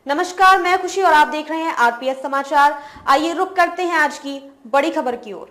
नमस्कार, मैं खुशी और आप देख रहे हैं आरपीएस समाचार। आइए रुक करते हैं आज की बड़ी खबर की ओर।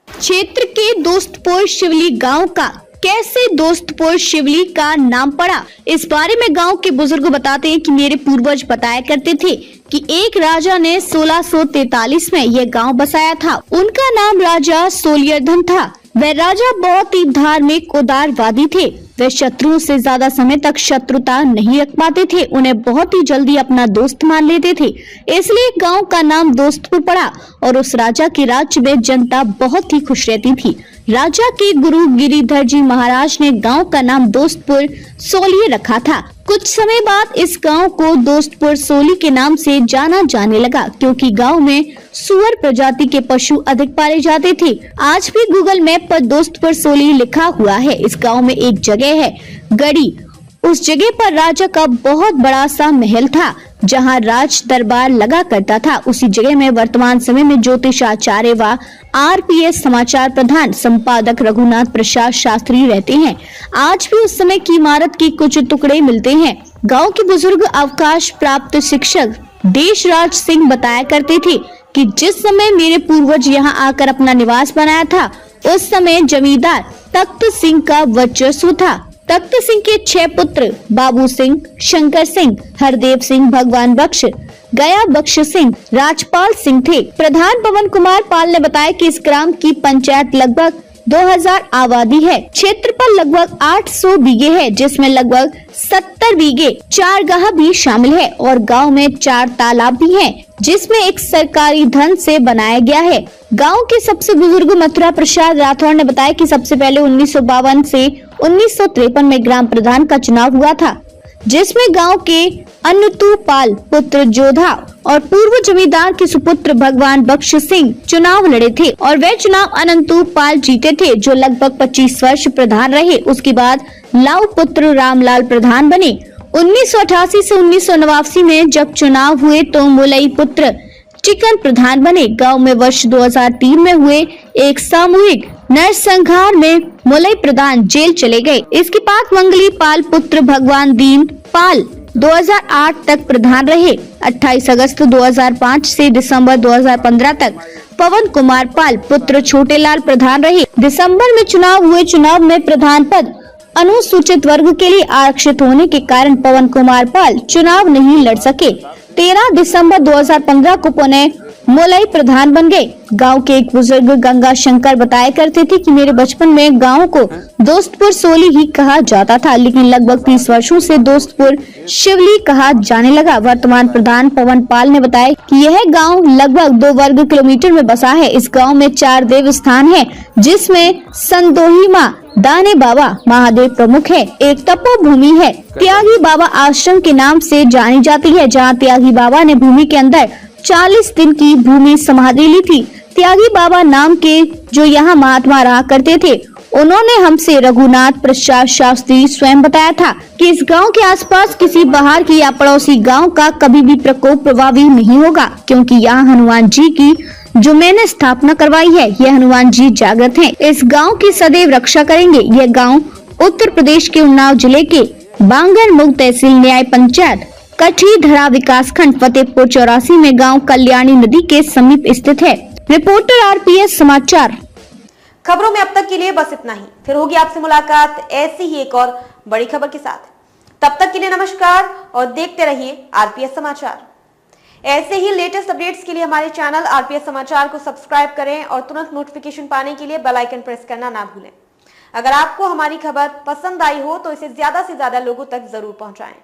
क्षेत्र के दोस्तपुर शिवली गांव का कैसे दोस्तपुर शिवली का नाम पड़ा, इस बारे में गांव के बुजुर्ग बताते हैं कि मेरे पूर्वज बताया करते थे कि एक राजा ने 1643 में यह गांव बसाया था। उनका नाम राजा सोलियर्धन था। वह राजा बहुत ही धार्मिक उदारवादी थे। वे शत्रुओं से ज्यादा समय तक शत्रुता नहीं रख पाते थे। उन्हें बहुत ही जल्दी अपना दोस्त मान लेते थे, इसलिए गांव का नाम दोस्तपुर पड़ा और उस राजा के राज्य में जनता बहुत ही खुश रहती थी। राजा के गुरु गिरिधर जी महाराज ने गांव का नाम दोस्तपुर सोलिये रखा था। कुछ समय बाद इस गांव को दोस्तपुर सोली के नाम से जाना जाने लगा, क्योंकि गांव में सुअर प्रजाति के पशु अधिक पाले जाते थे। आज भी गूगल मैप पर दोस्तपुर सोली लिखा हुआ है। इस गांव में एक जगह है गढ़ी। उस जगह पर राजा का बहुत बड़ा सा महल था, जहां राज दरबार लगा करता था। उसी जगह में वर्तमान समय में ज्योतिषाचार्य व आरपीएस समाचार प्रधान संपादक रघुनाथ प्रसाद शास्त्री रहते हैं। आज भी उस समय की इमारत के कुछ टुकड़े मिलते हैं। गांव के बुजुर्ग अवकाश प्राप्त शिक्षक देशराज सिंह बताया करते थे कि जिस समय मेरे पूर्वज यहाँ आकर अपना निवास बनाया था, उस समय जमींदार तख्त सिंह का वर्चस्व था। तख्त सिंह के 6 पुत्र बाबू सिंह, शंकर सिंह, हरदेव सिंह, भगवान बख्श, गया बख्श सिंह, राजपाल सिंह थे। प्रधान पवन कुमार पाल ने बताया कि इस ग्राम की पंचायत लगभग 2000 आबादी है। क्षेत्रफल लगभग 800 बीघे है, जिसमें लगभग 70 बीघे चारगाह भी शामिल है और गांव में 4 तालाब भी हैं, जिसमें एक सरकारी धन से बनाया गया है। गांव के सबसे बुजुर्ग मथुरा प्रसाद राठौर ने बताया कि सबसे पहले 1952 से 1953 में ग्राम प्रधान का चुनाव हुआ था, जिसमें गांव के अन्नतू पाल पुत्र जोधा और पूर्व जमींदार के सुपुत्र भगवान बख्श सिंह चुनाव लड़े थे और वे चुनाव अनंतू पाल जीते थे, जो लगभग 25 वर्ष प्रधान रहे। उसके बाद लाऊ पुत्र रामलाल प्रधान बने। 1988 से 1989 में जब चुनाव हुए तो मुलई पुत्र चिकन प्रधान बने। गांव में वर्ष 2003 में हुए एक सामूहिक नरसंहार में मुलई प्रधान जेल चले गए। इसके बाद मंगली पाल पुत्र भगवान दीन पाल 2008 तक प्रधान रहे। 28 अगस्त 2005 से दिसंबर 2015 तक पवन कुमार पाल पुत्र छोटे लाल प्रधान रहे। दिसंबर में चुनाव हुए। चुनाव में प्रधान पद अनुसूचित वर्ग के लिए आरक्षित होने के कारण पवन कुमार पाल चुनाव नहीं लड़ सके। 13 दिसंबर 2015 को पुनः मोलई प्रधान बन गए। गांव के एक बुजुर्ग गंगा शंकर बताया करते थे कि मेरे बचपन में गांव को दोस्तपुर सोली ही कहा जाता था, लेकिन लगभग 30 वर्षों से दोस्तपुर शिवली कहा जाने लगा। वर्तमान प्रधान पवन पाल ने बताया कि यह गांव लगभग 2 वर्ग किलोमीटर में बसा है। इस गांव में 4 देव स्थान है, जिसमें संदोही माँ, दाने बाबा महादेव प्रमुख है। एक तपोभूमि है, त्यागी बाबा आश्रम के नाम से जानी जाती है, जहाँ त्यागी बाबा ने भूमि के अंदर 40 दिन की भूमि समाधि ली थी। त्यागी बाबा नाम के जो यहाँ महात्मा रहा करते थे, उन्होंने हमसे रघुनाथ प्रसाद शास्त्री स्वयं बताया था कि इस गांव के आसपास किसी बाहर की या पड़ोसी गांव का कभी भी प्रकोप प्रभावी नहीं होगा, क्योंकि यहाँ हनुमान जी की जो मैंने स्थापना करवाई है, यह हनुमान जी जागृत हैं। इस गांव की सदैव रक्षा करेंगे। यह गांव उत्तर प्रदेश के उन्नाव जिले के बांगर मुग तहसील न्याय पंचायत कठीधरा विकास खंड फतेहपुर 84 में गांव कल्याणी नदी के समीप स्थित है। रिपोर्टर आरपीएस समाचार। खबरों में अब तक के लिए बस इतना ही। फिर होगी आपसे मुलाकात ऐसी ही एक और बड़ी खबर के साथ। तब तक के लिए नमस्कार और देखते रहिए आरपीएस समाचार। ऐसे ही लेटेस्ट अपडेट्स के लिए हमारे चैनल आरपीएस समाचार को सब्सक्राइब करें और तुरंत नोटिफिकेशन पाने के लिए बेल आइकन प्रेस करना ना भूलें। अगर आपको हमारी खबर पसंद आई हो तो इसे ज्यादा से ज्यादा लोगों तक जरूर पहुंचाएं।